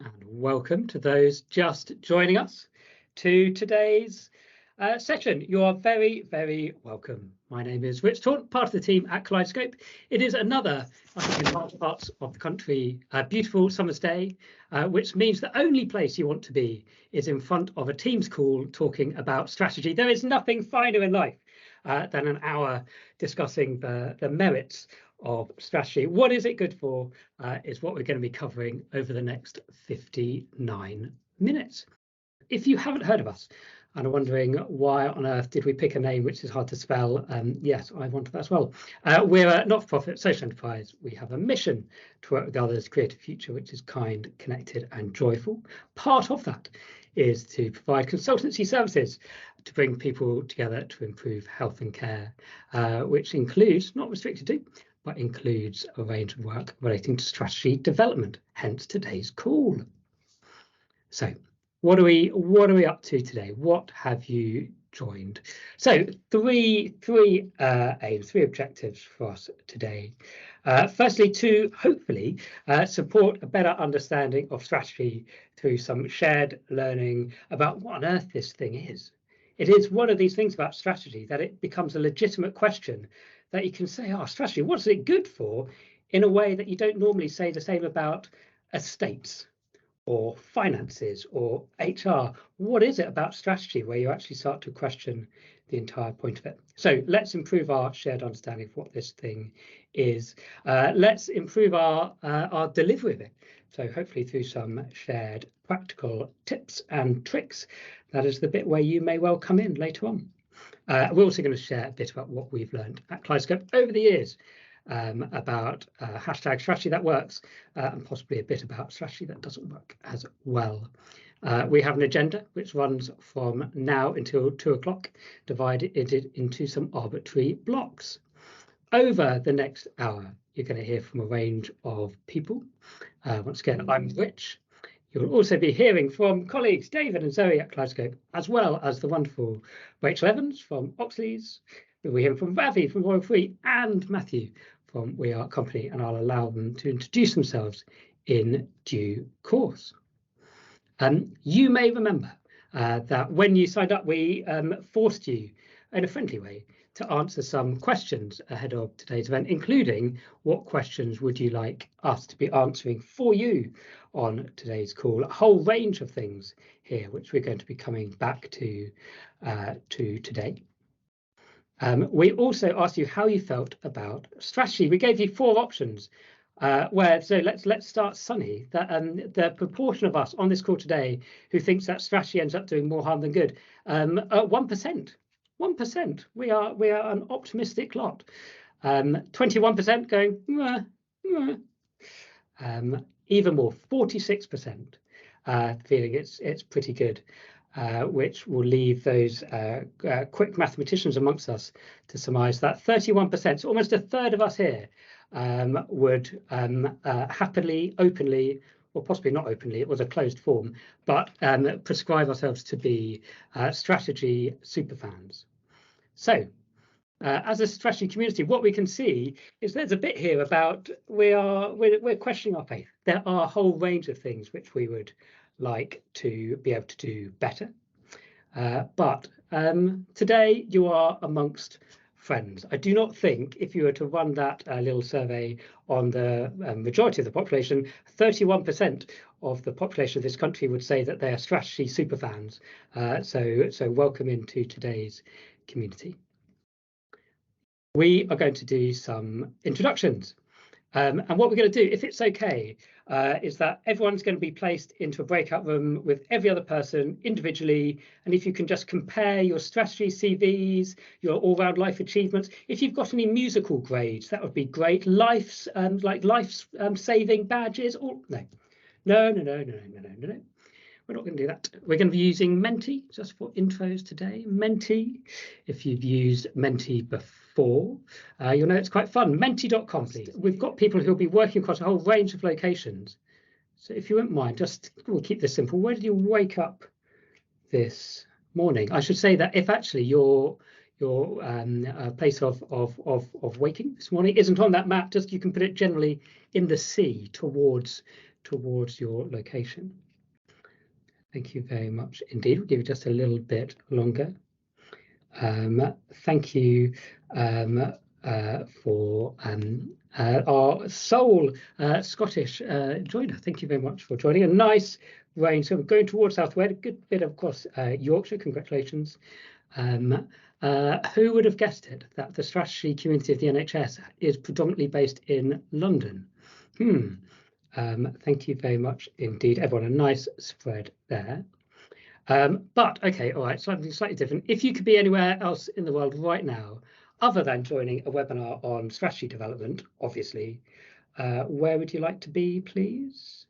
And welcome to those just joining us to today's session. You are very, very welcome. My name is Rich Taunt, part of the team at Kaleidoscope. It is another, I think, in large parts of the country, beautiful summer's day, which means the only place you want to be is in front of a Teams call talking about strategy. There is nothing finer in life than an hour discussing the merits of strategy. What is it good for is what we're going to be covering over the next 59 minutes. If you haven't heard of us and are wondering why on earth did we pick a name which is hard to spell, yes, I wanted that as well. We're a not-for-profit social enterprise. We have a mission to work with others, create a future which is kind, connected and joyful. Part of that is to provide consultancy services to bring people together to improve health and care, which includes, not restricted to, but includes a range of work relating to strategy development, hence today's call. So what are we up to today? What have you joined? So three aims, three objectives for us today. Firstly, to hopefully support a better understanding of strategy through some shared learning about what on earth this thing is. It is one of these things about strategy that it becomes a legitimate question that you can say, oh, strategy, what's it good for, in a way that you don't normally say the same about estates or finances or HR. What is it about strategy where you actually start to question the entire point of it? So let's improve our shared understanding of what this thing is. Let's improve our delivery of it. So hopefully through some shared practical tips and tricks. That is the bit where you may well come in later on. We're also going to share a bit about what we've learned at Kaleidoscope over the years about hashtag strategy that works and possibly a bit about strategy that doesn't work as well. We have an agenda which runs from now until 2 o'clock, divided into some arbitrary blocks. Over the next hour, you're going to hear from a range of people. Once again, I'm Rich. You'll also be hearing from colleagues David and Zoe at Kaleidoscope, as well as the wonderful Rachel Evans from Oxleas. We'll be hearing from Ravi from Royal Free and Matthew from We Are Company, and I'll allow them to introduce themselves in due course. You may remember that when you signed up, we forced you in a friendly way to answer some questions ahead of today's event, including what questions would you like us to be answering for you on today's call. A whole range of things here, which we're going to be coming back to today. We also asked you how you felt about strategy. We gave you 4 options. So let's start sunny. That the proportion of us on this call today who thinks that strategy ends up doing more harm than good, 1%. 1%. We are an optimistic lot. 21% going, even more, 46% feeling it's pretty good. Which will leave those quick mathematicians amongst us to surmise that 31%, so almost a third of us here, would happily, openly, or possibly not openly, it was a closed form, but prescribe ourselves to be strategy superfans. So as a strategy community, what we can see is there's a bit here about we're questioning our faith. There are a whole range of things which we would like to be able to do better. But today you are amongst friends. I do not think if you were to run that little survey on the majority of the population, 31% of the population of this country would say that they are strategy superfans. So welcome into today's community. We are going to do some introductions. And what we're going to do, if it's okay, is that everyone's going to be placed into a breakout room with every other person individually. And if you can just compare your strategy CVs, your all-round life achievements, if you've got any musical grades, that would be great. Life's saving badges, or no. We're not going to do that. We're going to be using Menti just for intros today. Menti, if you've used Menti before, you'll know it's quite fun. Menti.com, please. We've got people who'll be working across a whole range of locations. So if you wouldn't mind, we'll keep this simple. Where did you wake up this morning? I should say that if actually your place of waking this morning isn't on that map, just you can put it generally in the sea towards towards your location. Thank you very much indeed. We'll give you just a little bit longer. Thank you for our sole Scottish joiner. Thank you very much for joining. A nice range. So we're going towards southwest. A good bit of course, Yorkshire. Congratulations. Who would have guessed it that the strategy community of the NHS is predominantly based in London? Thank you very much indeed, everyone. A nice spread there. But okay, all right, something slightly different. If you could be anywhere else in the world right now, other than joining a webinar on strategy development, obviously, where would you like to be, please?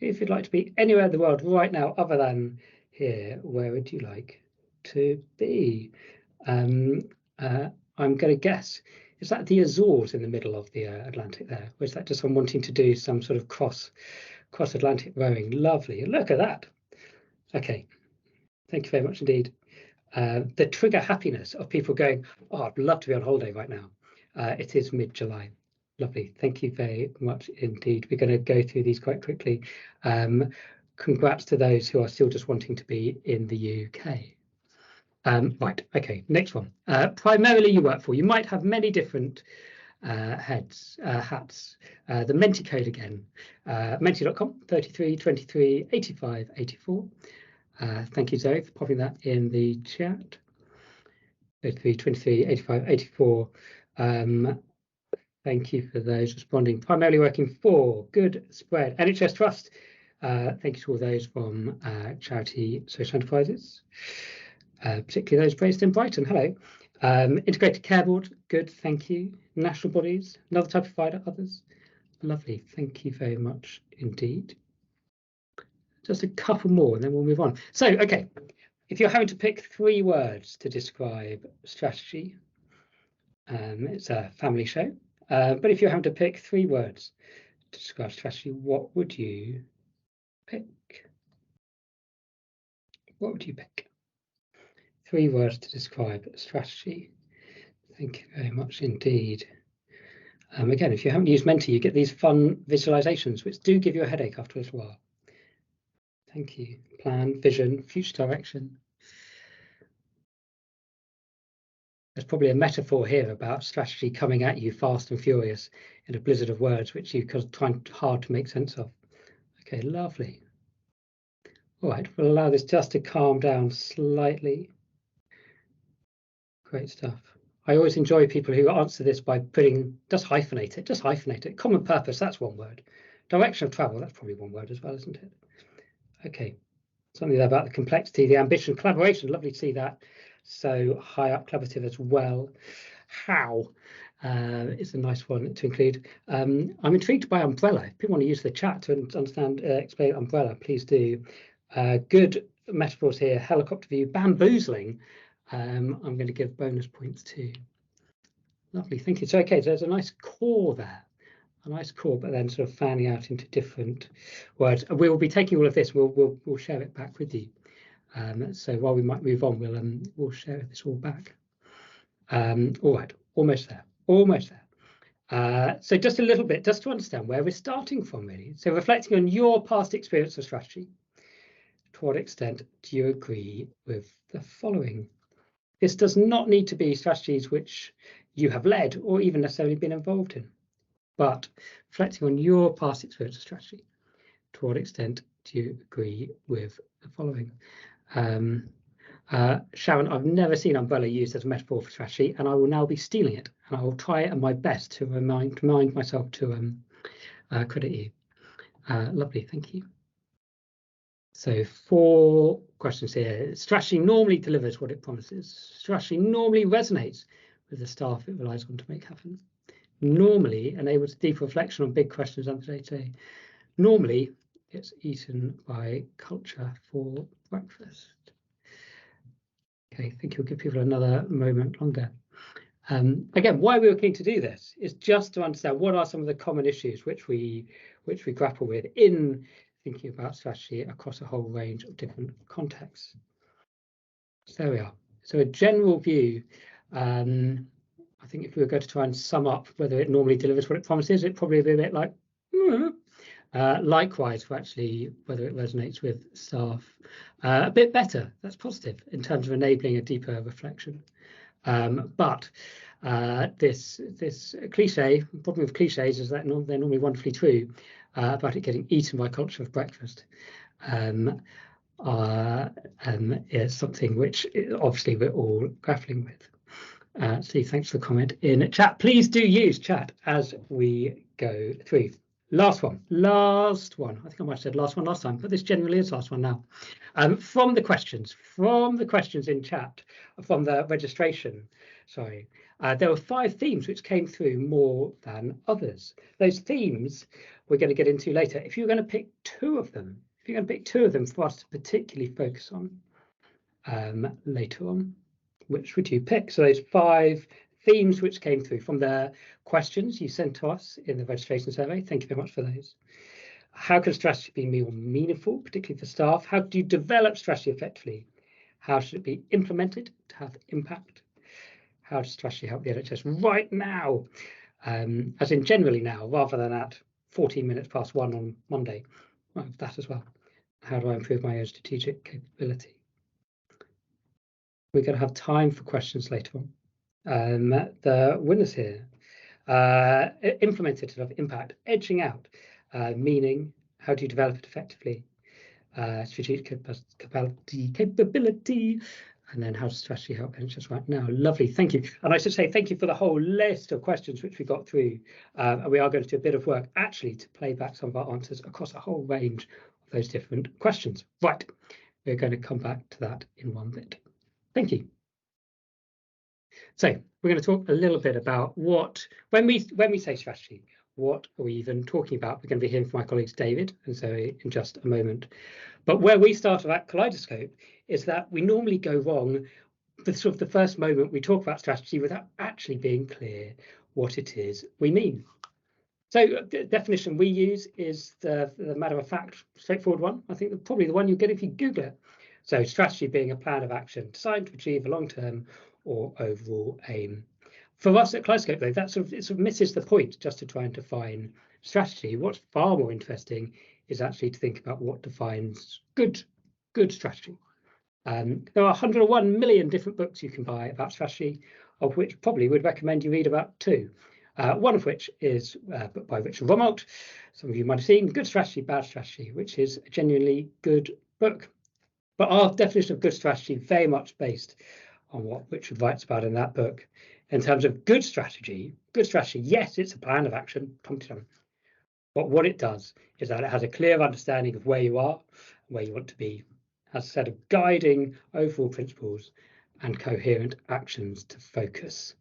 If you'd like to be anywhere in the world right now, other than here, where would you like to be? I'm going to guess, is that the Azores in the middle of the Atlantic there? Or is that just someone wanting to do some sort of cross-Atlantic rowing? Lovely, look at that. Okay. Thank you very much indeed. The trigger happiness of people going, oh, I'd love to be on holiday right now. It is mid-July. Lovely. Thank you very much indeed. We're going to go through these quite quickly. Congrats to those who are still just wanting to be in the UK. Right, okay, next one. Primarily you work for. You might have many different hats. The Menti code again. Menti.com 33 23 85 84. Thank you, Zoe, for popping that in the chat. 33 23 85 84. Thank you for those responding. Primarily working for. Good spread. NHS Trust. Thank you to all those from charity social enterprises, particularly those based in Brighton. Hello. Integrated Care Board. Good. Thank you. National bodies. Another type of provider. Others. Lovely. Thank you very much indeed. Just a couple more and then we'll move on. So, okay, if you're having to pick 3 words to describe strategy, it's a family show, but if you're having to pick 3 words to describe strategy, what would you pick? What would you pick? 3 words to describe strategy. Thank you very much indeed. Again, if you haven't used Menti, you get these fun visualizations, which do give you a headache after a little while. Thank you. Plan, vision, future direction. There's probably a metaphor here about strategy coming at you fast and furious in a blizzard of words, which you find hard to make sense of. Okay, lovely. All right, we'll allow this just to calm down slightly. Great stuff. I always enjoy people who answer this by putting, just hyphenate it. Common purpose, that's 1 word. Direction of travel, that's probably 1 word as well, isn't it? Okay, something there about the complexity, the ambition, collaboration, lovely to see that. So high up collaborative as well. How is a nice one to include. I'm intrigued by umbrella. If people want to use the chat to understand, explain umbrella, please do. Good metaphors here, helicopter view, bamboozling. I'm going to give bonus points to. Lovely, thank you. So, okay, so there's a nice core there. A nice core, but then sort of fanning out into different words. We will be taking all of this. We'll share it back with you. So while we might move on, we'll share this all back. All right, almost there. So just a little bit, just to understand where we're starting from, really. So reflecting on your past experience of strategy, to what extent do you agree with the following? This does not need to be strategies which you have led or even necessarily been involved in. But reflecting on your past experience of strategy, to what extent do you agree with the following? Sharon, I've never seen umbrella used as a metaphor for strategy, and I will now be stealing it, and I will try my best to remind myself to credit you. Lovely, thank you. So 4 questions here. Strategy normally delivers what it promises. Strategy normally resonates with the staff it relies on to make happen. Normally enables deep reflection on big questions of the day-to-day. Normally it's eaten by culture for breakfast. Okay, I think you'll give people another moment longer. Again, why we were keen to do this is just to understand what are some of the common issues which we grapple with in thinking about strategy across a whole range of different contexts. So there we are. So a general view. I think if we were going to try and sum up whether it normally delivers what it promises, it'd probably be a bit like, Likewise, for actually whether it resonates with staff, a bit better. That's positive in terms of enabling a deeper reflection. But this cliche, problem with cliches is that they're normally wonderfully true about it getting eaten by culture of breakfast. Is something which obviously we're all grappling with. Steve, thanks for the comment in chat. Please do use chat as we go through. Last one. I think I might have said last one last time, but this generally is last one now. From the questions in chat, from the registration, sorry, there were 5 themes which came through more than others. Those themes we're going to get into later. If you're going to pick 2 of them, for us to particularly focus on later on, which would you pick? So those 5 themes which came through from the questions you sent to us in the registration survey. Thank you very much for those. How can strategy be more meaningful, particularly for staff? How do you develop strategy effectively? How should it be implemented to have impact? How does strategy help the NHS right now? As in generally now, rather than at 14 minutes past 1 on Monday. Well, that as well. How do I improve my own strategic capability? We're going to have time for questions later on. The winners here, implemented to have impact, edging out, meaning, how do you develop it effectively? Strategic capability, and then how does strategy help NHS right now? Lovely, thank you. And I should say thank you for the whole list of questions which we got through. And we are going to do a bit of work actually to play back some of our answers across a whole range of those different questions. Right, we're going to come back to that in one bit. Thank you. So we're going to talk a little bit about when we say strategy, what are we even talking about? We're going to be hearing from my colleagues David and Zoe in just a moment. But where we start at Kaleidoscope is that we normally go wrong with sort of the first moment we talk about strategy without actually being clear what it is we mean. So the definition we use is the matter of fact, straightforward one. I think probably the one you get if you Google it. So strategy being a plan of action designed to achieve a long-term or overall aim. For us at Kaleidoscope, though, that sort of misses the point just to try and define strategy. What's far more interesting is actually to think about what defines good strategy. There are 101 million different books you can buy about strategy, of which probably would recommend you read about 2. One of which is a book by Richard Romolt. Some of you might have seen Good Strategy, Bad Strategy, which is a genuinely good book. But our definition of good strategy very much based on what Richard writes about in that book. In terms of good strategy, yes, it's a plan of action, but what it does is that it has a clear understanding of where you are, where you want to be, has a set of guiding overall principles and coherent actions to focus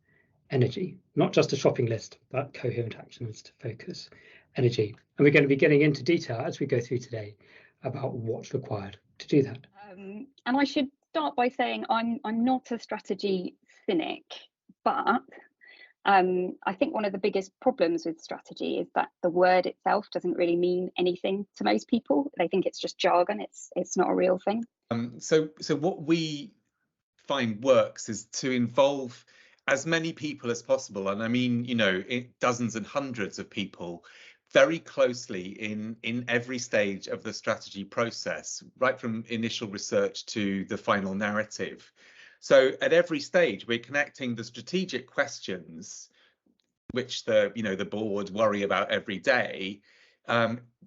energy, not just a shopping list, but coherent actions to focus energy. And we're going to be getting into detail as we go through today about what's required to do that. And I should start by saying I'm not a strategy cynic, but I think one of the biggest problems with strategy is that the word itself doesn't really mean anything to most people. They think it's just jargon. It's not a real thing. So what we find works is to involve as many people as possible, and I mean, dozens and hundreds of people, very closely in every stage of the strategy process, right from initial research to the final narrative. So at every stage, we're connecting the strategic questions, which the board worry about every day,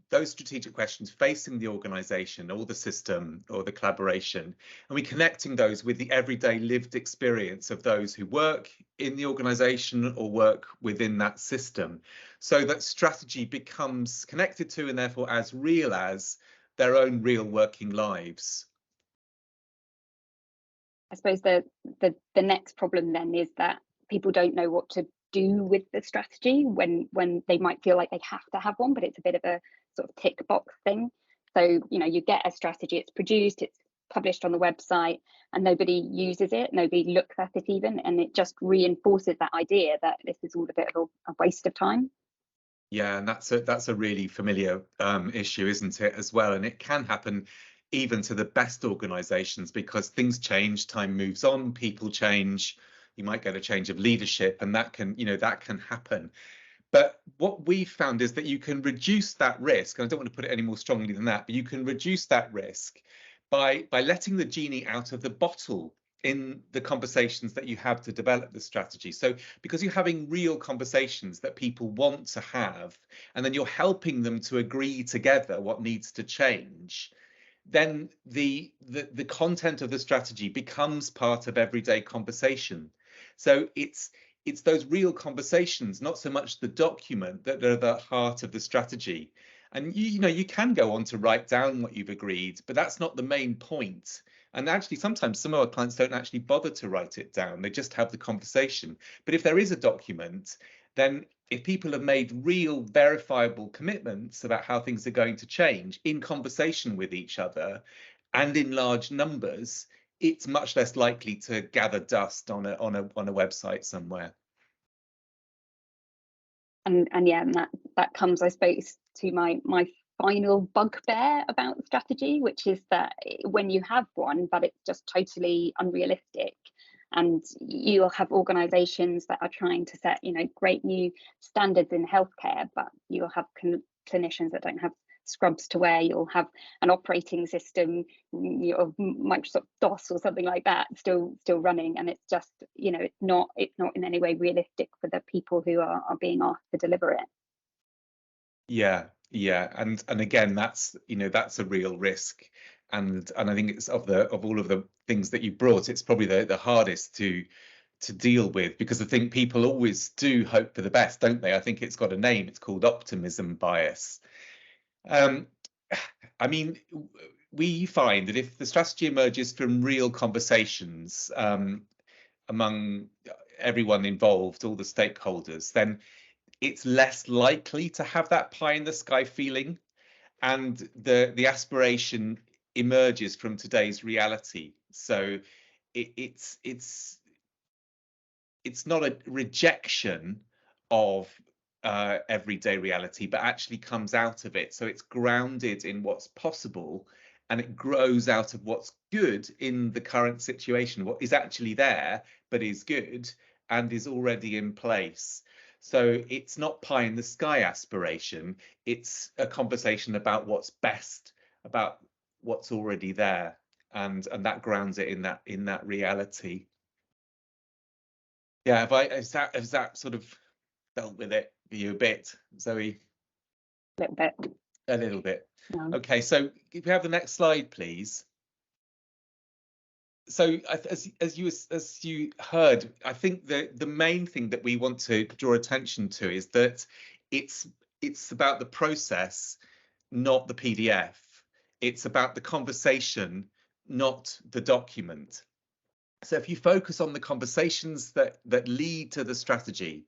those strategic questions facing the organization or the system or the collaboration, and we're connecting those with the everyday lived experience of those who work in the organization or work within that system, so that strategy becomes connected to and therefore as real as their own real working lives. I suppose the next problem then is that people don't know what to do with the strategy when they might feel like they have to have one, but it's a bit of a sort of tick box thing. So you get a strategy, it's produced, it's published on the website, and nobody uses it, nobody looks at it even, and it just reinforces that idea that this is all a bit of a waste of time. Yeah, and that's a really familiar issue, isn't it, as well? And it can happen even to the best organizations, because things change, time moves on, people change, you might get a change of leadership, and that can happen. But what we found is that you can reduce that risk, and I don't want to put it any more strongly than that, but you can reduce that risk by letting the genie out of the bottle in the conversations that you have to develop the strategy. So because you're having real conversations that people want to have, and then you're helping them to agree together what needs to change, then the content of the strategy becomes part of everyday conversation. So it's those real conversations, not so much the document, that are the heart of the strategy. And you know, you can go on to write down what you've agreed, but that's not the main point. And actually, sometimes some of our clients don't actually bother to write it down. They just have the conversation. But if there is a document, then if people have made real verifiable commitments about how things are going to change in conversation with each other and in large numbers, it's much less likely to gather dust on a website somewhere. And yeah, and that comes, I suppose, to my final bugbear about strategy, which is that when you have one, but it's just totally unrealistic, and you'll have organizations that are trying to set, you know, great new standards in healthcare, but you'll have clinicians that don't have scrubs to wear. You'll have an operating system, you know, Microsoft DOS or something like that still running, and it's just, you know, it's not in any way realistic for the people who are being asked to deliver it. Yeah, and again, that's, you know, that's a real risk, and I think it's of all of the things that you brought, it's probably the hardest to deal with, because I think people always do hope for the best, don't they? I think it's got a name. It's called optimism bias. I mean, we find that if the strategy emerges from real conversations among everyone involved, all the stakeholders, then it's less likely to have that pie in the sky feeling, and the aspiration emerges from today's reality. So it's not a rejection of everyday reality, but actually comes out of it. So it's grounded in what's possible, and it grows out of what's good in the current situation, what is actually there, but is good and is already in place. So it's not pie in the sky aspiration, it's a conversation about what's best, about what's already there, and that grounds it in that reality. Yeah, has that sort of dealt with it for you a bit, Zoe? A little bit. A little bit. Yeah. Okay, so if we have the next slide, please. So as you heard, I think the main thing that we want to draw attention to is that it's about the process, not the PDF. It's about the conversation, not the document. So if you focus on the conversations that lead to the strategy,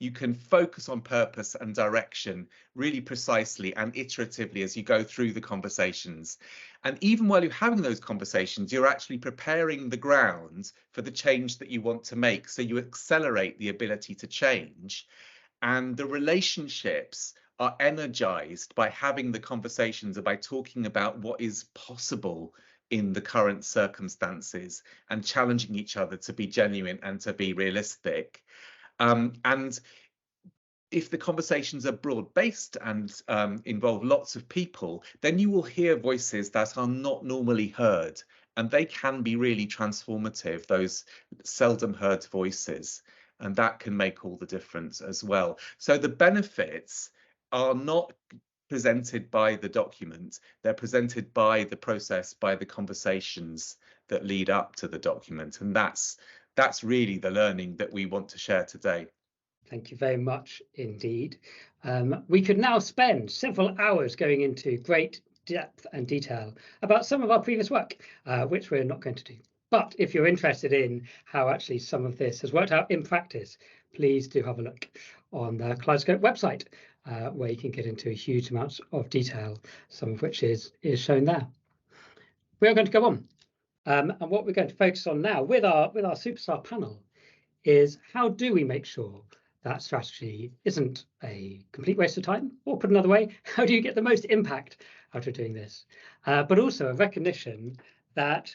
you can focus on purpose and direction really precisely and iteratively as you go through the conversations. And even while you're having those conversations, you're actually preparing the ground for the change that you want to make. So you accelerate the ability to change, and the relationships are energized by having the conversations and by talking about what is possible in the current circumstances and challenging each other to be genuine and to be realistic. And if the conversations are broad-based and involve lots of people, then you will hear voices that are not normally heard, and they can be really transformative, those seldom heard voices, and that can make all the difference as well. So the benefits are not presented by the document, they're presented by the process, by the conversations that lead up to the document, and that's really the learning that we want to share today. Thank you very much indeed. We could now spend several hours going into great depth and detail about some of our previous work, which we're not going to do. But if you're interested in how actually some of this has worked out in practice, please do have a look on the Kaleidoscope website, where you can get into a huge amount of detail, some of which is shown there. We are going to go on, and what we're going to focus on now with our superstar panel is how do we make sure that strategy isn't a complete waste of time, or put another way, how do you get the most impact out of doing this? But also a recognition that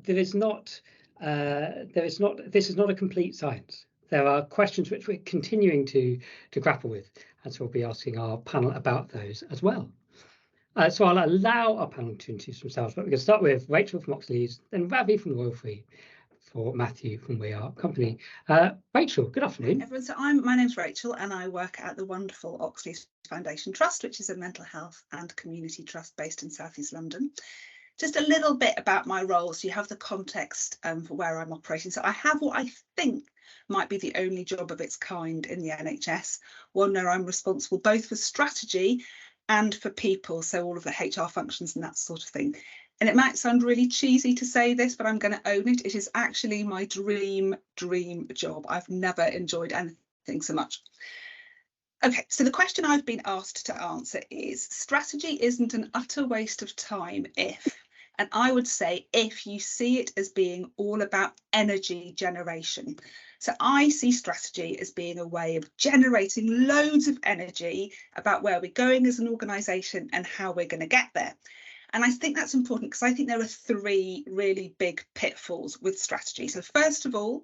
this is not a complete science, there are questions which we're continuing to grapple with, and so we'll be asking our panel about those as well. So I'll allow our panel to introduce themselves, but we're going to start with Rachel from Oxleas, then Ravi from Royal Free, for Matthew from We Are Company. Rachel, good afternoon. Everyone, so my name's Rachel, and I work at the wonderful Oxleas Foundation Trust, which is a mental health and community trust based in South East London. Just a little bit about my role, so you have the context for where I'm operating. So I have what I think might be the only job of its kind in the NHS, one where I'm responsible both for strategy and for people, so all of the HR functions and that sort of thing. And it might sound really cheesy to say this, but I'm going to own it. It is actually my dream job. I've never enjoyed anything so much. Okay, so the question I've been asked to answer is, strategy isn't an utter waste of time if, and I would say if you see it as being all about energy generation. So I see strategy as being a way of generating loads of energy about where we're going as an organisation and how we're going to get there. And I think that's important because I think there are three really big pitfalls with strategy. So first of all,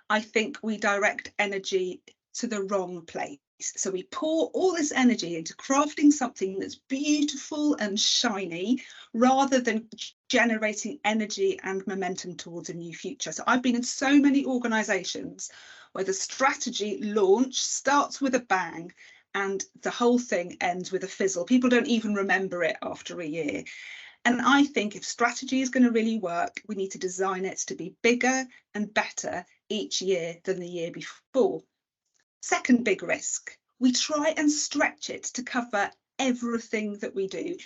I think we direct energy to the wrong place. So we pour all this energy into crafting something that's beautiful and shiny rather than generating energy and momentum towards a new future. So I've been in so many organisations where the strategy launch starts with a bang and the whole thing ends with a fizzle. People don't even remember it after a year. And I think if strategy is going to really work, we need to design it to be bigger and better each year than the year before. Second big risk, we try and stretch it to cover everything that we do.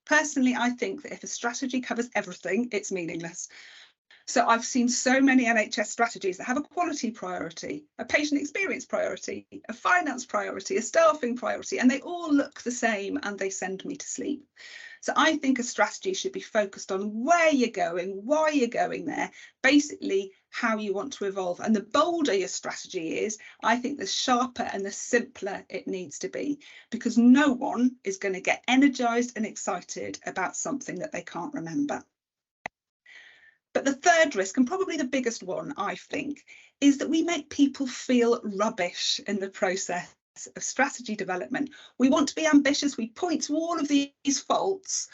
Personally, I think that if a strategy covers everything, it's meaningless. So I've seen so many NHS strategies that have a quality priority, a patient experience priority, a finance priority, a staffing priority, and they all look the same and they send me to sleep. So I think a strategy should be focused on where you're going, why you're going there, basically how you want to evolve. And the bolder your strategy is, I think the sharper and the simpler it needs to be, because no one is going to get energised and excited about something that they can't remember. But the third risk, and probably the biggest one, I think, is that we make people feel rubbish in the process of strategy development. We want to be ambitious, we point to all of these faults,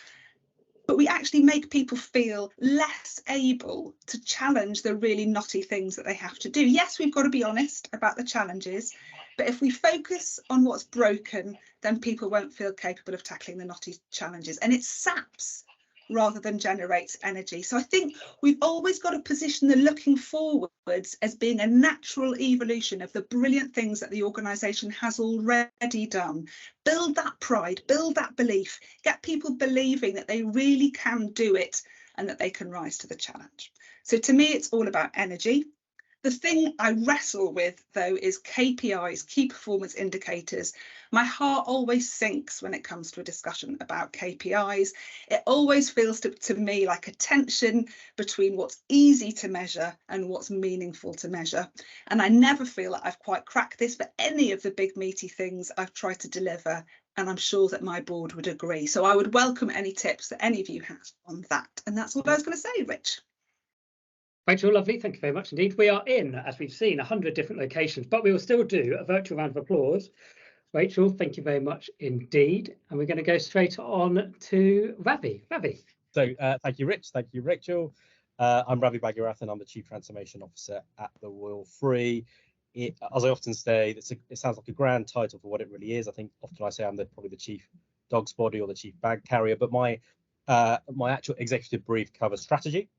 but we actually make people feel less able to challenge the really knotty things that they have to do. Yes, we've got to be honest about the challenges, but if we focus on what's broken, then people won't feel capable of tackling the knotty challenges, and it saps rather than generates energy. So I think we've always got to position the looking forwards as being a natural evolution of the brilliant things that the organisation has already done. Build that pride, build that belief, get people believing that they really can do it and that they can rise to the challenge. So to me, it's all about energy. The thing I wrestle with, though, is KPIs, key performance indicators. My heart always sinks when it comes to a discussion about KPIs. It always feels to me like a tension between what's easy to measure and what's meaningful to measure. And I never feel that I've quite cracked this for any of the big meaty things I've tried to deliver. And I'm sure that my board would agree. So I would welcome any tips that any of you have on that. And that's all I was going to say, Rich. Rachel, lovely. Thank you very much indeed. We are in, as we've seen, 100 different locations, but we will still do a virtual round of applause. Rachel, thank you very much indeed. And we're going to go straight on to Ravi. Ravi. So thank you, Rich. Thank you, Rachel. I'm Ravi Baghirathan. I'm the Chief Transformation Officer at the Royal Free. As I often say, it sounds like a grand title for what it really is. I think often I say I'm probably the Chief Dog's Body or the Chief Bag Carrier, but my actual executive brief covers strategy,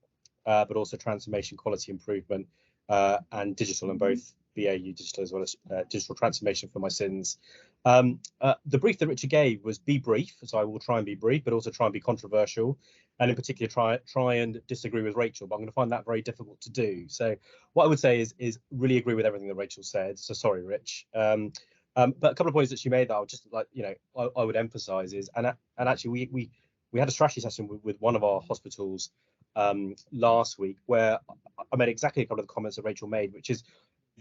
but also transformation, quality improvement, and digital, and both BAU digital as well as digital transformation for my sins. The brief that Richard gave was be brief, so I will try and be brief, but also try and be controversial, and in particular try and disagree with Rachel, but I'm going to find that very difficult to do. So what I would say is really agree with everything that Rachel said. So sorry, Rich. But a couple of points that she made that I would just like, I would emphasize is, and actually we had a strategy session with one of our hospitals last week where I made exactly a couple of the comments that Rachel made, which is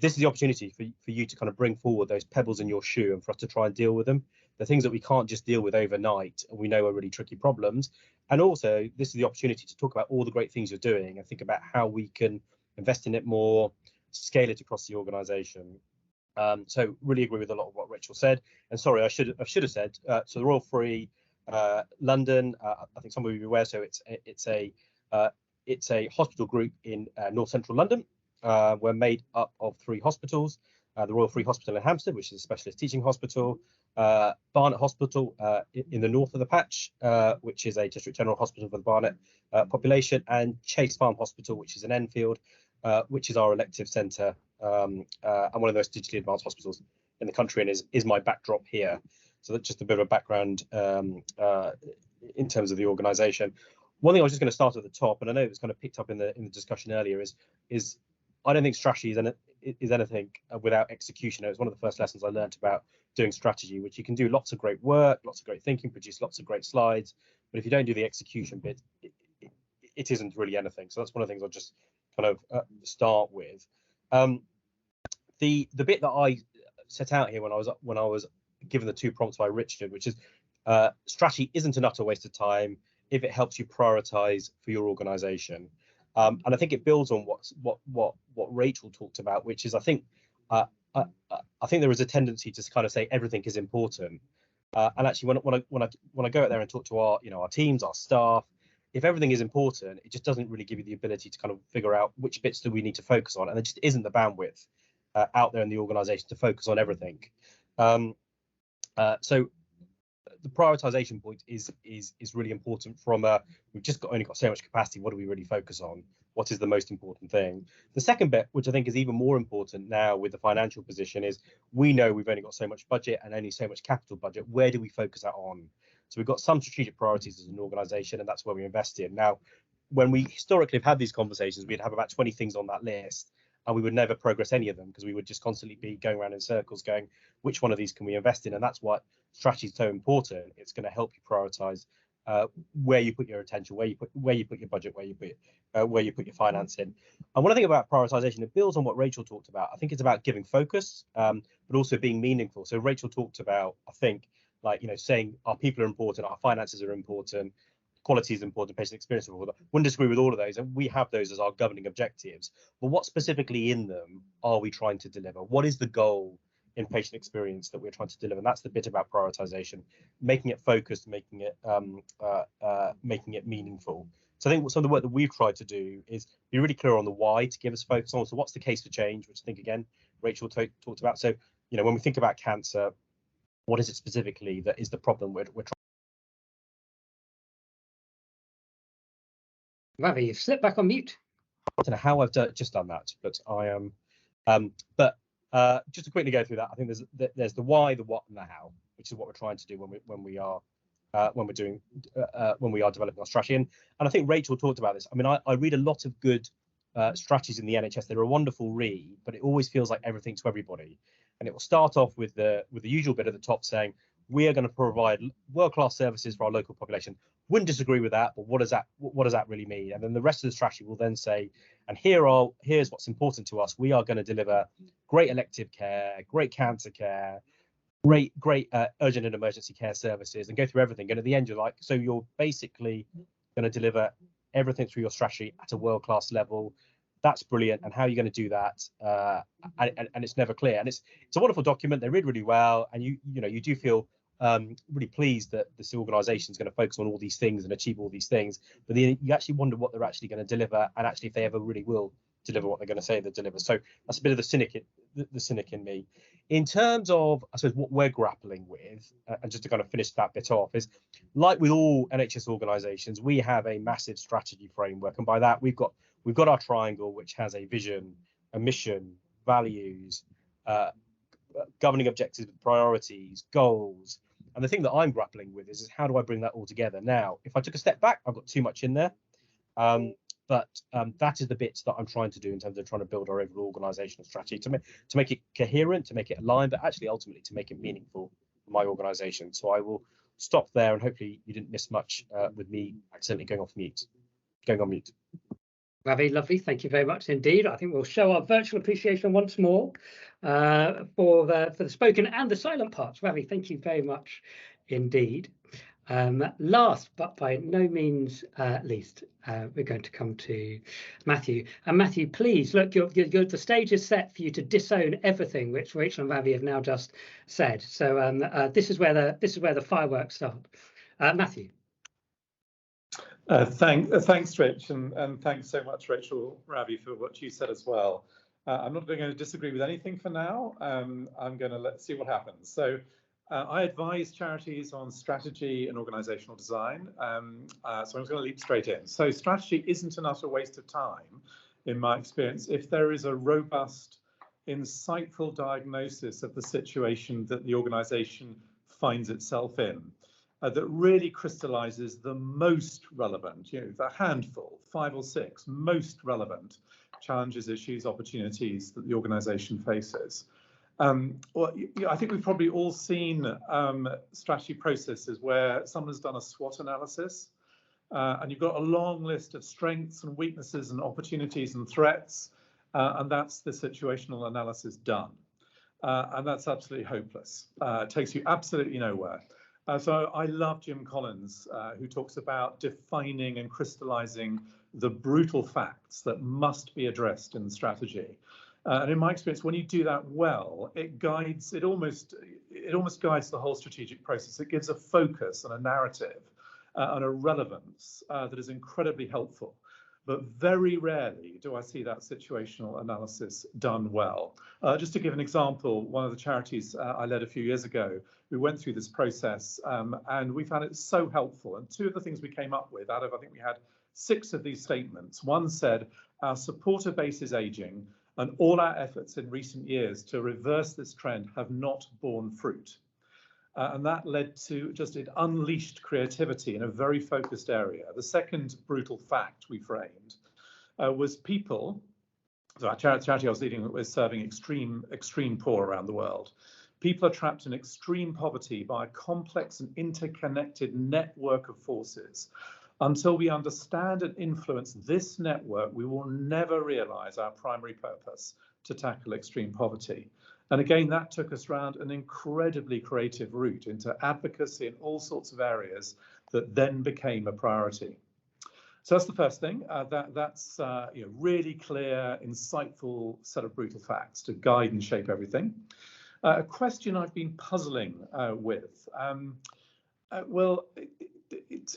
this is the opportunity for you to kind of bring forward those pebbles in your shoe and for us to try and deal with them, the things that we can't just deal with overnight and we know are really tricky problems. And also this is the opportunity to talk about all the great things you're doing and think about how we can invest in it more, scale it across the organisation. So really agree with a lot of what Rachel said. And sorry, I should have said. So the Royal Free London, I think some of you are aware. So it's a hospital group in North Central London. We're made up of 3 hospitals: the Royal Free Hospital in Hampstead, which is a specialist teaching hospital; Barnet Hospital in the north of the patch, which is a district general hospital for the Barnet population; and Chase Farm Hospital, which is in Enfield, which is our elective centre, and one of the most digitally advanced hospitals in the country, and is my backdrop here. So that's just a bit of a background in terms of the organisation. One thing I was just going to start at the top, and I know it was kind of picked up in the discussion earlier, is I don't think strategy is anything without execution. It was one of the first lessons I learned about doing strategy, which you can do lots of great work, lots of great thinking, produce lots of great slides, but if you don't do the execution bit, it isn't really anything. So that's one of the things I'll just kind of start with. The bit that I set out here when I was given the 2 prompts by Richard, which is strategy isn't an utter waste of time if it helps you prioritize for your organization. And I think it builds on what Rachel talked about, which is I think there is a tendency to kind of say everything is important. And actually, when I go out there and talk to our teams, our staff, if everything is important, it just doesn't really give you the ability to kind of figure out which bits do we need to focus on, and there just isn't the bandwidth out there in the organisation to focus on everything. So the prioritisation point is really important. From we've just only got so much capacity. What do we really focus on? What is the most important thing? The second bit, which I think is even more important now with the financial position, is we know we've only got so much budget and only so much capital budget. Where do we focus that on? So we've got some strategic priorities as an organisation, and that's where we invest in. Now, when we historically have had these conversations, we'd have about 20 things on that list, and we would never progress any of them because we would just constantly be going around in circles going, which one of these can we invest in? And that's what strategy is so important. It's going to help you prioritize where you put your attention, where you put your budget, where you put your finance in. And one thing about prioritization, it builds on what Rachel talked about. I think it's about giving focus, but also being meaningful. So Rachel talked about, I think, saying our people are important, our finances are important, quality is important, patient experience is important. Wouldn't disagree with all of those, and we have those as our governing objectives. But what specifically in them are we trying to deliver? What is the goal in patient experience that we're trying to deliver? And that's the bit about prioritization, making it focused, making it meaningful. So I think some of the work that we've tried to do is be really clear on the why to give us focus on. So what's the case for change, which I think again Rachel talked about. So when we think about cancer, what is it specifically that is the problem we're trying? Ravi, you've slipped back on mute. I don't know how I've just done that, but I am. Just to quickly go through that, I think there's the why, the what, and the how, which is what we're trying to do when we are developing our strategy. And I think Rachel talked about this. I mean, I read a lot of good strategies in the NHS. They're a wonderful read, but it always feels like everything to everybody. And it will start off with the usual bit at the top saying, we are going to provide world-class services for our local population. Wouldn't disagree with that, but what does that really mean? And then the rest of the strategy will then say, and here's what's important to us. We are going to deliver great elective care, great cancer care, great urgent and emergency care services, and go through everything. And at the end, you're like, so you're basically going to deliver everything through your strategy at a world-class level. That's brilliant. And how are you going to do that? And it's never clear. And it's a wonderful document. They read really well, and you do feel really pleased that this organisation is going to focus on all these things and achieve all these things. But then you actually wonder what they're actually going to deliver, and actually if they ever really will deliver what they're going to say they deliver. So that's a bit of the cynic in me. In terms of, I suppose, what we're grappling with, and just to kind of finish that bit off, is like with all NHS organisations, we have a massive strategy framework, and by that we've got our triangle, which has a vision, a mission, values, governing objectives, priorities, goals. And the thing that I'm grappling with is how do I bring that all together? Now, if I took a step back, I've got too much in there. But that is the bits that I'm trying to do in terms of trying to build our overall organisational strategy to make it coherent, to make it aligned, but actually ultimately to make it meaningful for my organisation. So I will stop there, and hopefully you didn't miss much with me accidentally going on mute. Ravi, lovely. Thank you very much indeed. I think we'll show our virtual appreciation once more for the spoken and the silent parts. Ravi, thank you very much indeed. Last but by no means least, we're going to come to Matthew. And Matthew, please look, the stage is set for you to disown everything which Rachel and Ravi have now just said. So this is where the fireworks start. Matthew. Thanks, Rich, and thanks so much, Rachel, Ravi, for what you said as well. I'm not going to disagree with anything for now. I'm going to see what happens. So I advise charities on strategy and organizational design. So I'm just going to leap straight in. So strategy isn't an utter waste of time, in my experience, if there is a robust, insightful diagnosis of the situation that the organization finds itself in. That really crystallizes the most relevant, the handful, 5 or 6 most relevant challenges, issues, opportunities that the organization faces. Well, I think we've probably all seen strategy processes where someone's done a SWOT analysis and you've got a long list of strengths and weaknesses and opportunities and threats, and that's the situational analysis done. And that's absolutely hopeless. It takes you absolutely nowhere. So I love Jim Collins, who talks about defining and crystallizing the brutal facts that must be addressed in strategy. And in my experience, when you do that well, it almost guides the whole strategic process. It gives a focus and a narrative and a relevance that is incredibly helpful. But very rarely do I see that situational analysis done well. Just to give an example, one of the charities I led a few years ago, we went through this process and we found it so helpful. And 2 of the things we came up with out of, I think we had 6 of these statements. One said, our supporter base is aging and all our efforts in recent years to reverse this trend have not borne fruit. And that led to it unleashed creativity in a very focused area. The second brutal fact we framed was people. So our charity I was leading was serving extreme poor around the world. People are trapped in extreme poverty by a complex and interconnected network of forces. Until we understand and influence this network, we will never realize our primary purpose to tackle extreme poverty. And again, that took us around an incredibly creative route into advocacy in all sorts of areas that then became a priority. So that's the first thing. That's really clear, insightful set of brutal facts to guide and shape everything. A question I've been puzzling with.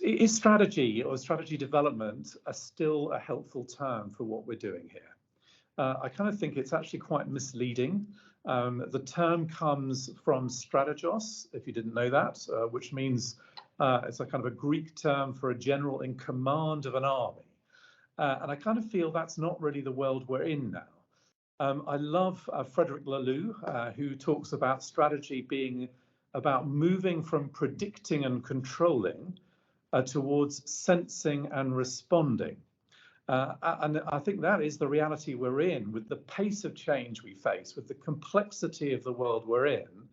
Is strategy or strategy development still a helpful term for what we're doing here? I kind of think it's actually quite misleading. The term comes from strategos, if you didn't know that, which means it's a kind of a Greek term for a general in command of an army. And I kind of feel that's not really the world we're in now. I love Frederick Laloux, who talks about strategy being about moving from predicting and controlling towards sensing and responding. And I think that is the reality we're in with the pace of change we face, with the complexity of the world we're in.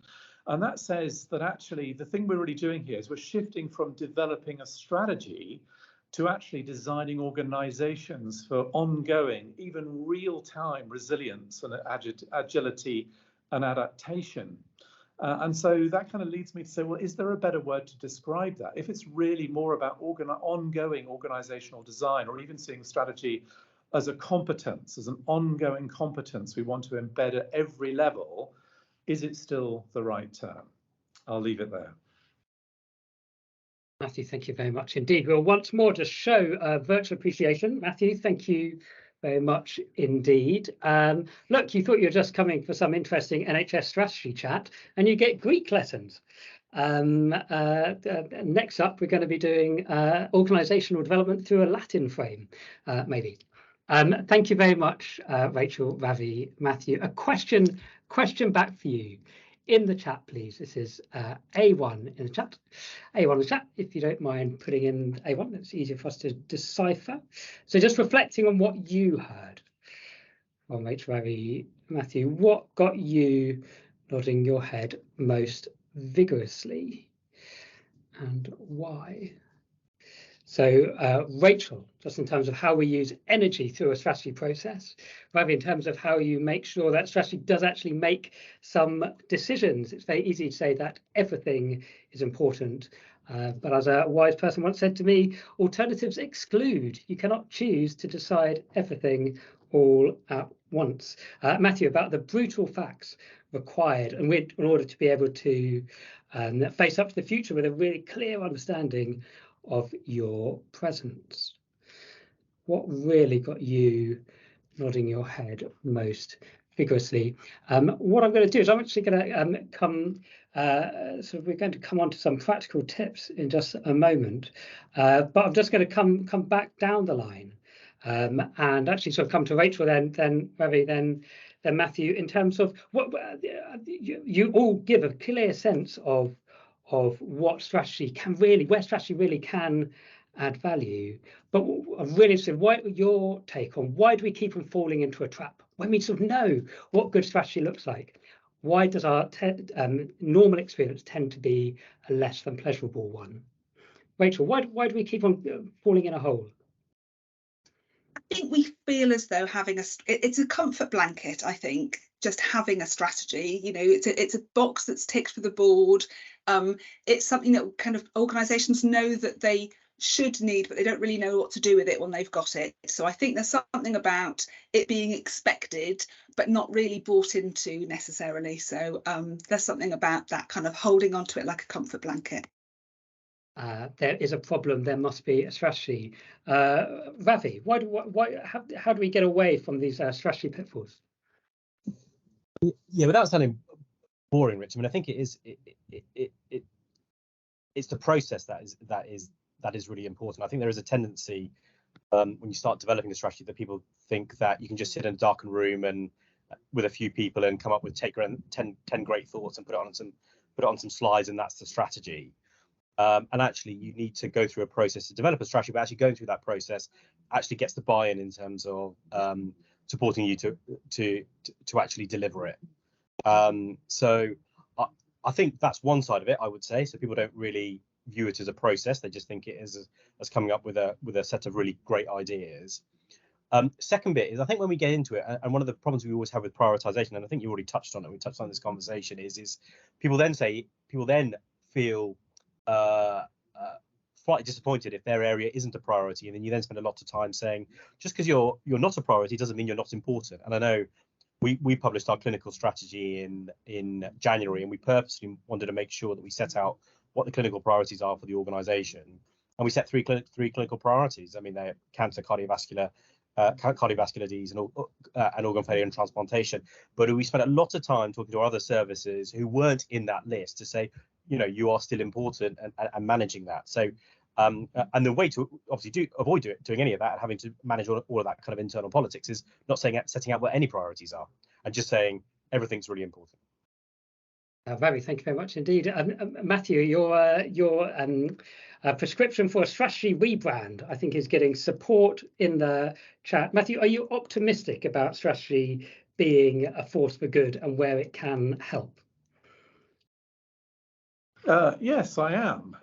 And that says that actually the thing we're really doing here is we're shifting from developing a strategy to actually designing organizations for ongoing, even real-time resilience and agility and adaptation. And so that kind of leads me to say, well, is there a better word to describe that? If it's really more about ongoing organizational design, or even seeing strategy as a competence, as an ongoing competence we want to embed at every level, is it still the right term? I'll leave it there. Matthew, thank you very much indeed. We'll once more just show virtual appreciation. Matthew, thank you very much indeed. Look, you thought you were just coming for some interesting NHS strategy chat, and you get Greek lessons. Next up, we're going to be doing organisational development through a Latin frame, maybe. Thank you very much, Rachel, Ravi, Matthew. A question back for you. In the chat, please. This is A1 in the chat. A1 in the chat, if you don't mind putting in A1, it's easier for us to decipher. So just reflecting on what you heard from Rachel, Ravi, Matthew, what got you nodding your head most vigorously and why? So Rachel, just in terms of how we use energy through a strategy process, Ravi, in terms of how you make sure that strategy does actually make some decisions. It's very easy to say that everything is important, but as a wise person once said to me, alternatives exclude. You cannot choose to decide everything all at once. Matthew, about the brutal facts required and in order to be able to face up to the future with a really clear understanding of your presence. What really got you nodding your head most vigorously? What I'm going to do is I'm actually going to we're going to come on to some practical tips in just a moment, but I'm just going to come back down the line and actually sort of come to Rachel, then Ravi, then Matthew, in terms of what you all give a clear sense of what strategy can really, where strategy really can add value. But I'm really interested, what your take on why do we keep on falling into a trap when we sort of know what good strategy looks like? Why does our normal experience tend to be a less than pleasurable one? Rachel, why do we keep on falling in a hole? I think we feel as though it's a comfort blanket. I think just having a strategy, it's a box that's ticked for the board. It's something that kind of organisations know that they should need, but they don't really know what to do with it when they've got it. So I think there's something about it being expected, but not really bought into necessarily. So there's something about that kind of holding on to it like a comfort blanket. There is a problem, there must be a strategy. Ravi, how do we get away from these strategy pitfalls? Yeah, without sounding boring, Rich, I mean, I think it's the process that is really important. I think there is a tendency when you start developing a strategy that people think that you can just sit in a darkened room and with a few people and come up with 10 great thoughts and put it on some slides, and that's the strategy. And actually, you need to go through a process to develop a strategy, but actually going through that process actually gets the buy-in in terms of supporting you to actually deliver it. So I think that's one side of it, I would say. So people don't really view it as a process; they just think it is as coming up with a set of really great ideas. Second bit is, I think when we get into it, and one of the problems we always have with prioritization, and I think you already touched on it, we touched on this conversation, is people then feel slightly disappointed if their area isn't a priority, and then you then spend a lot of time saying just because you're not a priority doesn't mean you're not important. And I know we published our clinical strategy in January, and we purposely wanted to make sure that we set out what the clinical priorities are for the organization, and we set three clinical priorities. I mean, they're cancer, cardiovascular disease, and organ failure and transplantation. But we spent a lot of time talking to our other services who weren't in that list to say, you are still important, and managing that. So, and the way to obviously avoid doing any of that and having to manage all of that kind of internal politics is not setting out what any priorities are, and just saying everything's really important. Ravi, thank you very much indeed. Matthew, your prescription for a strategy rebrand, I think, is getting support in the chat. Matthew, are you optimistic about strategy being a force for good and where it can help? Yes, I am.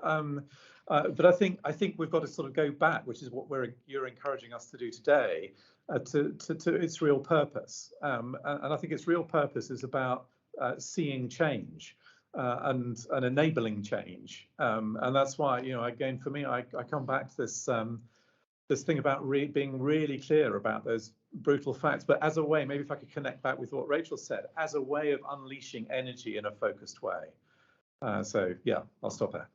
But I think we've got to sort of go back, which is what you're encouraging us to do today, to its real purpose. And I think its real purpose is about seeing change and enabling change. And that's why, again, for me, I come back to this thing about being really clear about those brutal facts, but as a way, maybe if I could connect back with what Rachel said, as a way of unleashing energy in a focused way. So yeah, I'll stop there.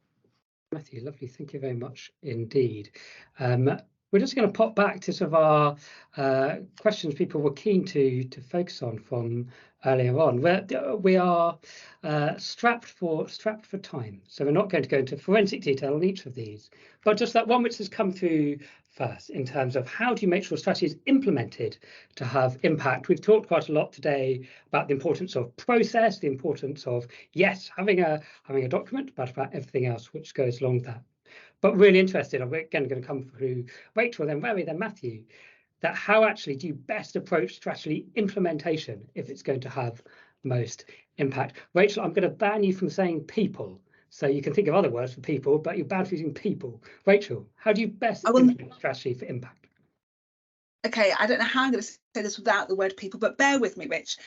Matthew, lovely. Thank you very much indeed. We're just going to pop back to some of our questions people were keen to focus on from earlier on. We are strapped for time, so we're not going to go into forensic detail on each of these, but just that one which has come through first in terms of how do you make sure strategy is implemented to have impact. We've talked quite a lot today about the importance of process, the importance of, yes, having a document, but about everything else which goes along with that. But really interested, I'm again going to come through Rachel, then Ravi, then Matthew, that how actually do you best approach strategy implementation if it's going to have most impact? Rachel, I'm going to ban you from saying people, So you can think of other words for people, but you're bad for using people. Rachel, how do you best implement strategy for impact? Okay, I don't know how I'm going to say this without the word people, but bear with me, Rich.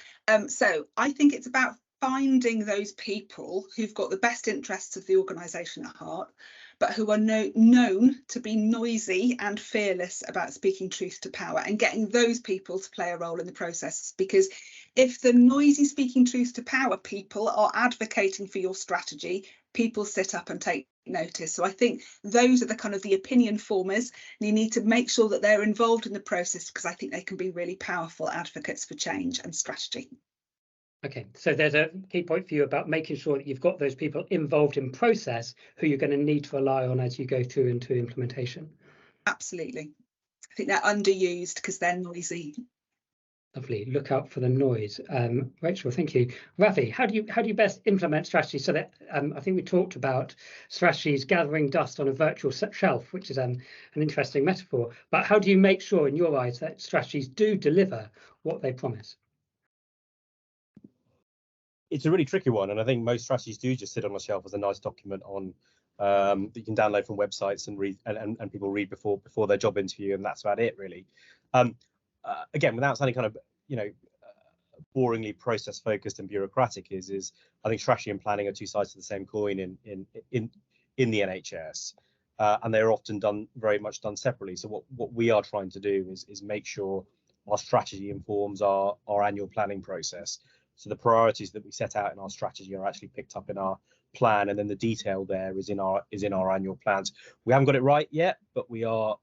So I think it's about finding those people who've got the best interests of the organisation at heart, but who are known to be noisy and fearless about speaking truth to power, and getting those people to play a role in the process. Because if the noisy speaking truth to power people are advocating for your strategy, people sit up and take notice. So I think those are the kind of the opinion formers, and you need to make sure that they're involved in the process, because I think they can be really powerful advocates for change and strategy. Okay, so there's a key point for you about making sure that you've got those people involved in process who you're going to need to rely on as you go through into implementation. Absolutely. I think they're underused because they're noisy. Lovely. Look out for the noise. Rachel, thank you. Ravi, how do you best implement strategy so that I think we talked about strategies gathering dust on a virtual shelf, which is an interesting metaphor. But how do you make sure, in your eyes, that strategies do deliver what they promise? It's a really tricky one, and I think most strategies do just sit on a shelf as a nice document on that you can download from websites and read, and people read before their job interview, and that's about it, really. Again, without sounding kind of boringly process focused and bureaucratic, is I think strategy and planning are two sides of the same coin in the NHS, and they're often very much done separately. So what we are trying to do is make sure our strategy informs our annual planning process. So the priorities that we set out in our strategy are actually picked up in our plan, and then the detail there is in our annual plans. We haven't got it right yet, but we are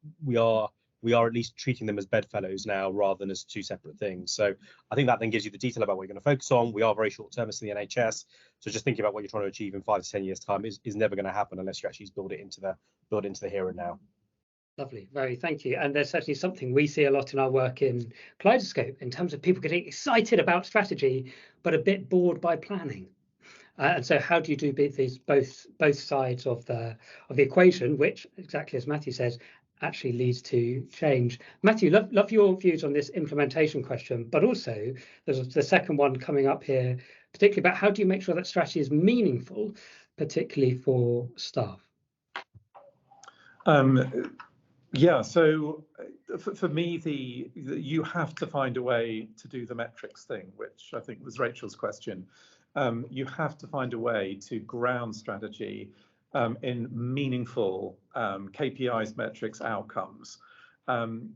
at least treating them as bedfellows now rather than as two separate things. So I think that then gives you the detail about what you're going to focus on. We are very short-termist in the NHS, so just thinking about what you're trying to achieve in 5 to 10 years' time is never going to happen unless you actually build it into the here and now. Lovely, very thank you. And there's certainly something we see a lot in our work in Kaleidoscope in terms of people getting excited about strategy, but a bit bored by planning. And so how do you do these both sides of the equation, which, exactly as Matthew says, actually leads to change? Matthew, love your views on this implementation question, but also there's the second one coming up here, particularly about how do you make sure that strategy is meaningful, particularly for staff? Yeah, so for me, you have to find a way to do the metrics thing, which I think was Rachel's question. You have to find a way to ground strategy in meaningful KPIs, metrics, outcomes. And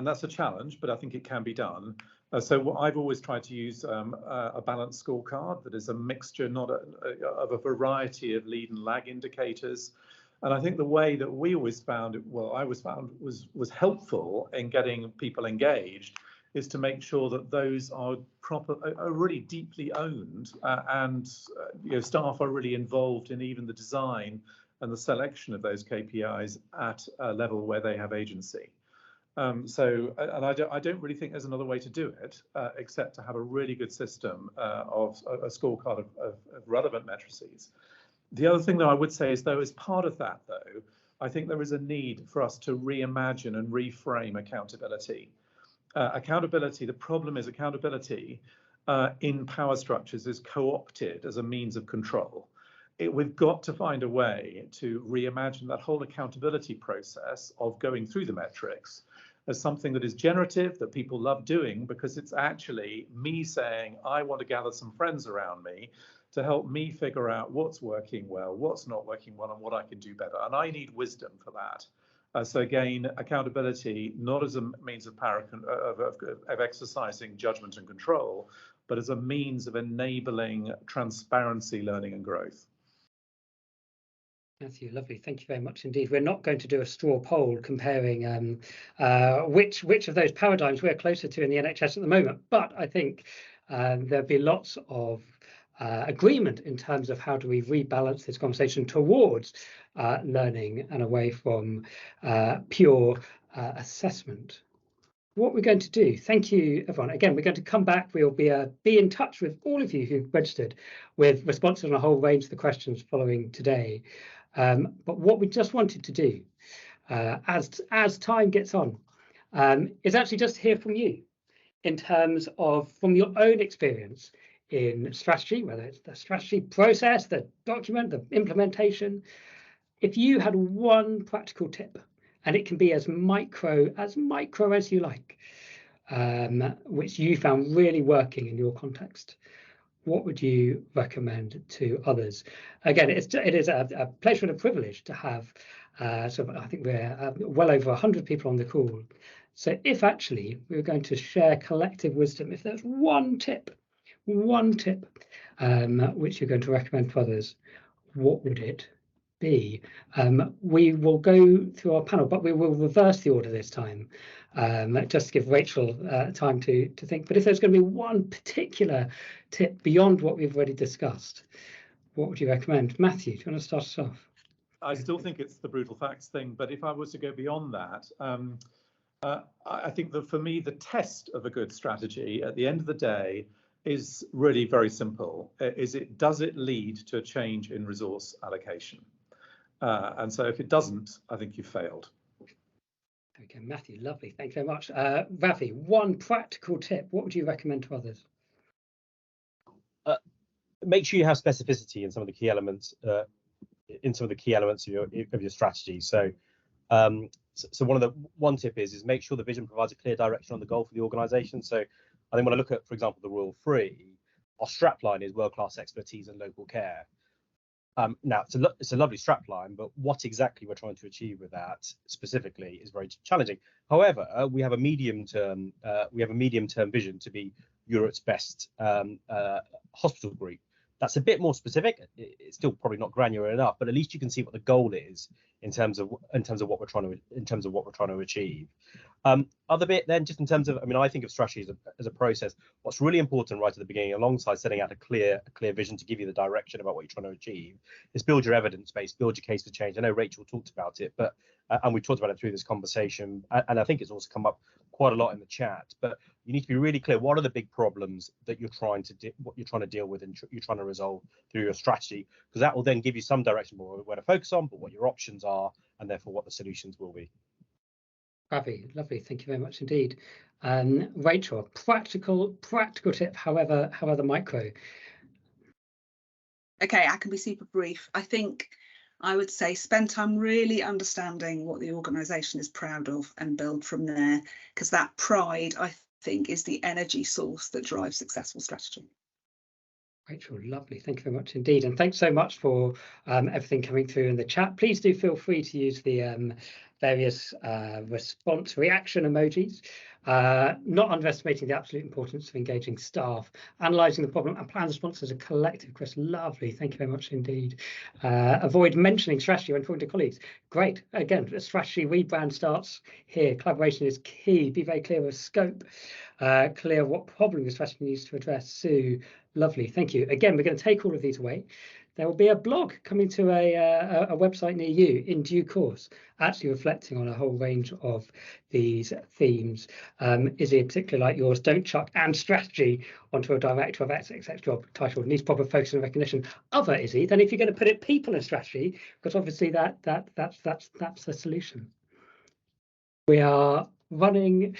that's a challenge, but I think it can be done. So I've always tried to use a balanced scorecard that is a mixture of a variety of lead and lag indicators. And I think the way that we always found it, well, I always found was helpful in getting people engaged, is to make sure that those are really deeply owned, and staff are really involved in even the design and the selection of those KPIs at a level where they have agency. And I don't really think there's another way to do it except to have a really good system of a scorecard of relevant matrices. The other thing that I would say is, though, as part of that, though, I think there is a need for us to reimagine and reframe accountability. The problem is accountability in power structures is co-opted as a means of control. We've got to find a way to reimagine that whole accountability process of going through the metrics as something that is generative, that people love doing, because it's actually me saying, I want to gather some friends around me to help me figure out what's working well, what's not working well, and what I can do better. And I need wisdom for that. So again, accountability, not as a means of power of exercising judgment and control, but as a means of enabling transparency, learning, and growth. Matthew, lovely. Thank you very much indeed. We're not going to do a straw poll comparing which of those paradigms we're closer to in the NHS at the moment, but I think there'll be lots of agreement in terms of how do we rebalance this conversation towards learning and away from pure assessment. What we're going to do, thank you everyone. Again, we're going to come back. We'll be in touch with all of you who've registered with responses on a whole range of the questions following today. But what we just wanted to do as time gets on is actually just hear from you in terms of, from your own experience, in strategy, whether it's the strategy process, the document, the implementation. If you had one practical tip, and it can be as micro as you like, which you found really working in your context, what would you recommend to others? Again, it is a pleasure and a privilege to have I think we're well over 100 people on the call. So if actually we were going to share collective wisdom, if there's one tip which you're going to recommend to others, what would it be? We will go through our panel, but we will reverse the order this time, just to give Rachel time to think. But if there's going to be one particular tip beyond what we've already discussed, what would you recommend? Matthew, do you want to start us off? I still think it's the brutal facts thing, but if I was to go beyond that, I think that for me, the test of a good strategy at the end of the day is really very simple. Does it lead to a change in resource allocation? And so if it doesn't, I think you've failed. Okay, Matthew, lovely. Thank you very much. Ravi, one practical tip. What would you recommend to others? Make sure you have specificity in some of the key elements. Of your strategy. So one tip is make sure the vision provides a clear direction on the goal for the organisation. So I think when I look at, for example, the Royal Free, our strapline is world-class expertise and local care. Now it's a lovely strapline, but what exactly we're trying to achieve with that specifically is very challenging. However, we have a medium-term vision to be Europe's best hospital group. That's a bit more specific. It's still probably not granular enough, but at least you can see what the goal is in terms of what we're trying to achieve. Other bit then, just in terms of, I think of strategy as a process. What's really important right at the beginning, alongside setting out a clear vision to give you the direction about what you're trying to achieve, is build your evidence base, build your case for change. I know Rachel talked about it, but and we've talked about it through this conversation, and I think it's also come up quite a lot in the chat. But you need to be really clear. What are the big problems that you're trying to deal with and you're trying to resolve through your strategy? Because that will then give you some direction more where to focus on, but what your options are, and therefore what the solutions will be. Ravi, lovely. Thank you very much indeed. Rachel, practical tip, however micro. Okay, I can be super brief. I think I would say spend time really understanding what the organisation is proud of and build from there, because that pride, I think, is the energy source that drives successful strategy. Rachel, lovely. Thank you very much indeed. And thanks so much for everything coming through in the chat. Please do feel free to use the various response reaction emojis, not underestimating the absolute importance of engaging staff, analysing the problem and plan response as a collective. Chris, lovely. Thank you very much indeed. Avoid mentioning strategy when talking to colleagues. Great. Again, the strategy rebrand starts here. Collaboration is key. Be very clear of scope, clear what problem the strategy needs to address. Sue, lovely. Thank you. Again, we're going to take all of these away. There will be a blog coming to a website near you in due course, actually reflecting on a whole range of these themes. Izzy, particularly like yours, don't chuck "and strategy" onto a director of XX job title. It needs proper focus and recognition. Other Izzy, then if you're going to put it people and strategy, because obviously that's the solution. We are running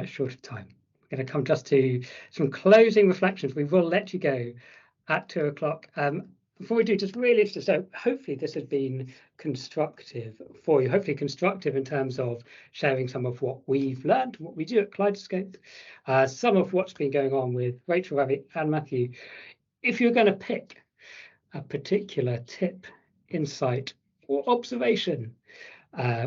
short of time. We're going to come just to some closing reflections. We will let you go at 2 o'clock. Before we do, just really interested, so hopefully this has been constructive for you, hopefully constructive in terms of sharing some of what we've learned, what we do at Kaleidoscope, some of what's been going on with Rachel, Ravi and Matthew. If you're going to pick a particular tip, insight or observation,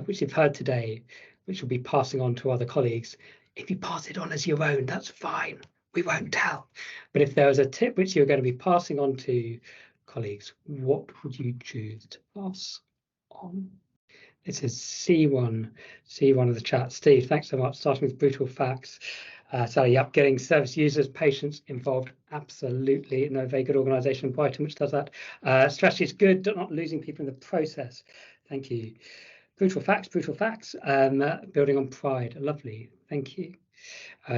which you've heard today, which you'll be passing on to other colleagues, if you pass it on as your own, that's fine. We won't tell. But if there was a tip which you're going to be passing on to colleagues, what would you choose to pass on? This is C1 of the chat. Steve, thanks so much. Starting with brutal facts. Sally, yep, getting service users, patients involved. Absolutely. No, very good organisation in Brighton which does that. Strategy is good, not losing people in the process. Thank you. Brutal facts. Building on pride. Lovely. Thank you.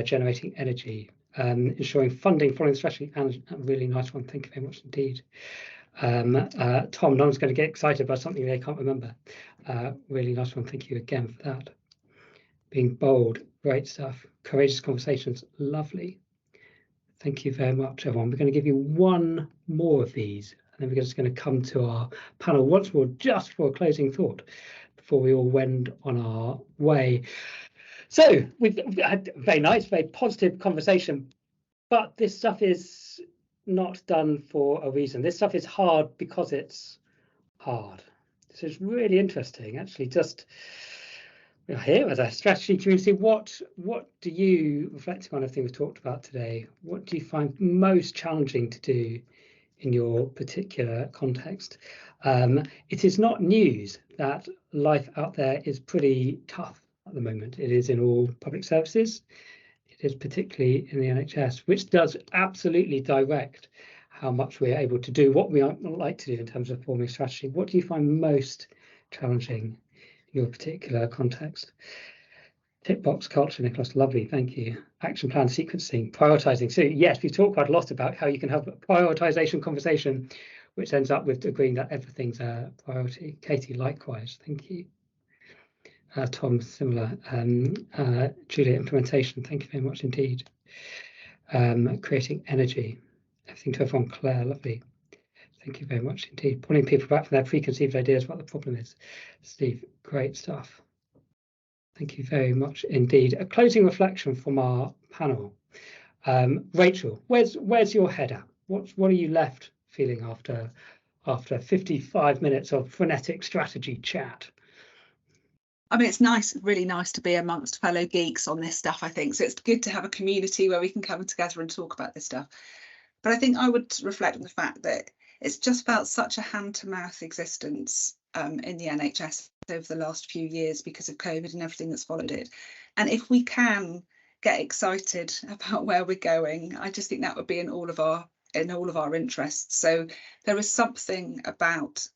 Generating energy. Ensuring funding following the strategy, and a really nice one. Thank you very much indeed. Tom, no one's going to get excited about something they can't remember. Really nice one. Thank you again for that. Being bold, great stuff. Courageous conversations, lovely. Thank you very much, everyone. We're going to give you one more of these, and then we're just going to come to our panel once more, just for a closing thought, before we all wend on our way. So we've had a very nice, very positive conversation, but this stuff is not done for a reason. This stuff is hard because it's hard. This is really interesting, actually. Just here as a strategy community, what do you, reflecting on everything we've talked about today, what do you find most challenging to do in your particular context? It is not news that life out there is pretty tough at the moment. It is in all public services. It is particularly in the NHS, which does absolutely direct how much we're able to do, what we like to do in terms of forming strategy. What do you find most challenging in your particular context? Tick box culture, Nicholas, lovely, thank you. Action plan sequencing, prioritising. So yes, we've talked quite a lot about how you can have a prioritisation conversation, which ends up with agreeing that everything's a priority. Katie, likewise, thank you. Tom, similar. Julia, implementation, thank you very much indeed. Creating energy, everything to everyone. Claire, lovely. Thank you very much indeed. Pulling people back from their preconceived ideas what the problem is. Steve, great stuff. Thank you very much indeed. A closing reflection from our panel. Rachel, where's your head at? What are you left feeling after 55 minutes of frenetic strategy chat? I mean, it's nice, really nice to be amongst fellow geeks on this stuff, I think. So it's good to have a community where we can come together and talk about this stuff. But I think I would reflect on the fact that it's just felt such a hand-to-mouth existence in the NHS over the last few years because of COVID and everything that's followed it. And if we can get excited about where we're going, I just think that would be in all of our interests. So there is something about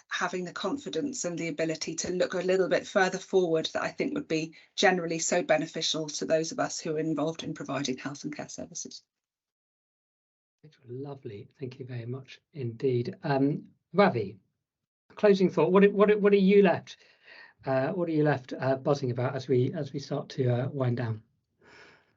having the confidence and the ability to look a little bit further forward that I think would be generally so beneficial to those of us who are involved in providing health and care services. Lovely, thank you very much indeed. Ravi, closing thought. What are you left? What are you left buzzing about as we start to wind down?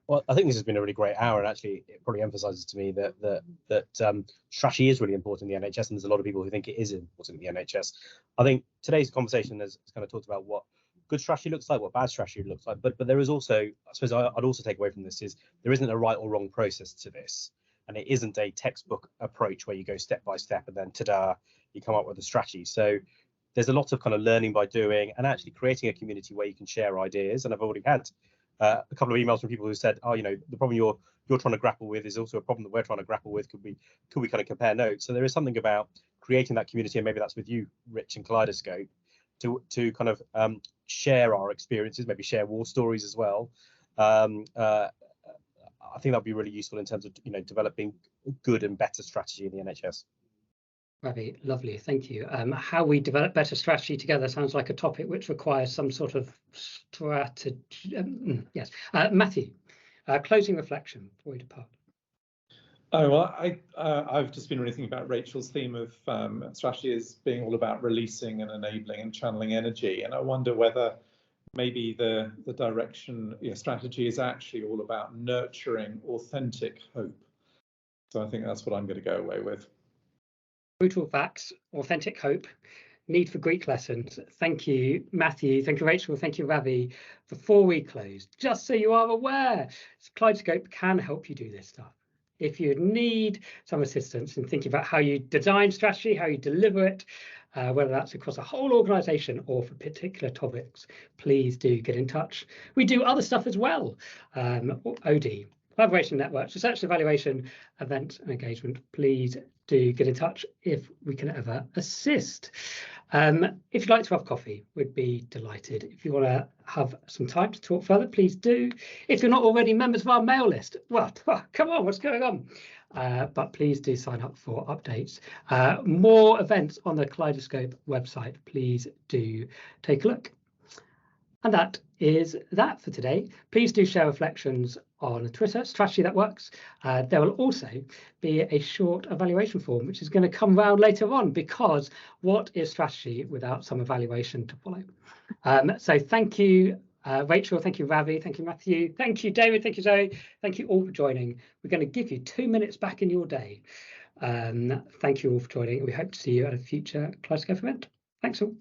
Well, I think this has been a really great hour, and actually it probably emphasises to me that strategy is really important in the NHS, and there's a lot of people who think it is important in the NHS. I think today's conversation has kind of talked about what good strategy looks like, what bad strategy looks like, but there is also, I suppose I'd also take away from this is there isn't a right or wrong process to this, and it isn't a textbook approach where you go step by step and then ta-da, you come up with a strategy. So there's a lot of kind of learning by doing and actually creating a community where you can share ideas. And I've already had a couple of emails from people who said, oh, you know, the problem you're trying to grapple with is also a problem that we're trying to grapple with. Could we kind of compare notes? So there is something about creating that community, and maybe that's with you, Rich, and Kaleidoscope, to kind of share our experiences, maybe share war stories as well. I think that'd be really useful in terms of, you know, developing good and better strategy in the NHS. Ravi, lovely, thank you. How we develop better strategy together sounds like a topic which requires some sort of strategy. Yes, Matthew, closing reflection before we depart. Oh, well, I've just been really thinking about Rachel's theme of strategy as being all about releasing and enabling and channeling energy, and I wonder whether maybe the direction, strategy is actually all about nurturing authentic hope. So I think that's what I'm going to go away with. Brutal facts, authentic hope, need for Greek lessons. Thank you, Matthew. Thank you, Rachel. Thank you, Ravi. Before we close, just so you are aware, Kaleidoscope can help you do this stuff. If you need some assistance in thinking about how you design strategy, how you deliver it, whether that's across a whole organisation or for particular topics, please do get in touch. We do other stuff as well. OD, collaboration networks, research and evaluation, event and engagement. Please do get in touch if we can ever assist. If you'd like to have coffee, we'd be delighted. If you want to have some time to talk further, please do. If you're not already members of our mail list, well, come on, what's going on? But please do sign up for updates. More events on the Kaleidoscope website. Please do take a look. And that is that for today. Please do share reflections on Twitter, Strategy That Works. There will also be a short evaluation form, which is going to come round later on, because what is strategy without some evaluation to follow? So thank you Rachel, thank you, Ravi, thank you, Matthew, thank you, David, thank you, Zoe, thank you all for joining. We're going to give you 2 minutes back in your day. Thank you all for joining. We hope to see you at a future Kaleidoscope event. Thanks all.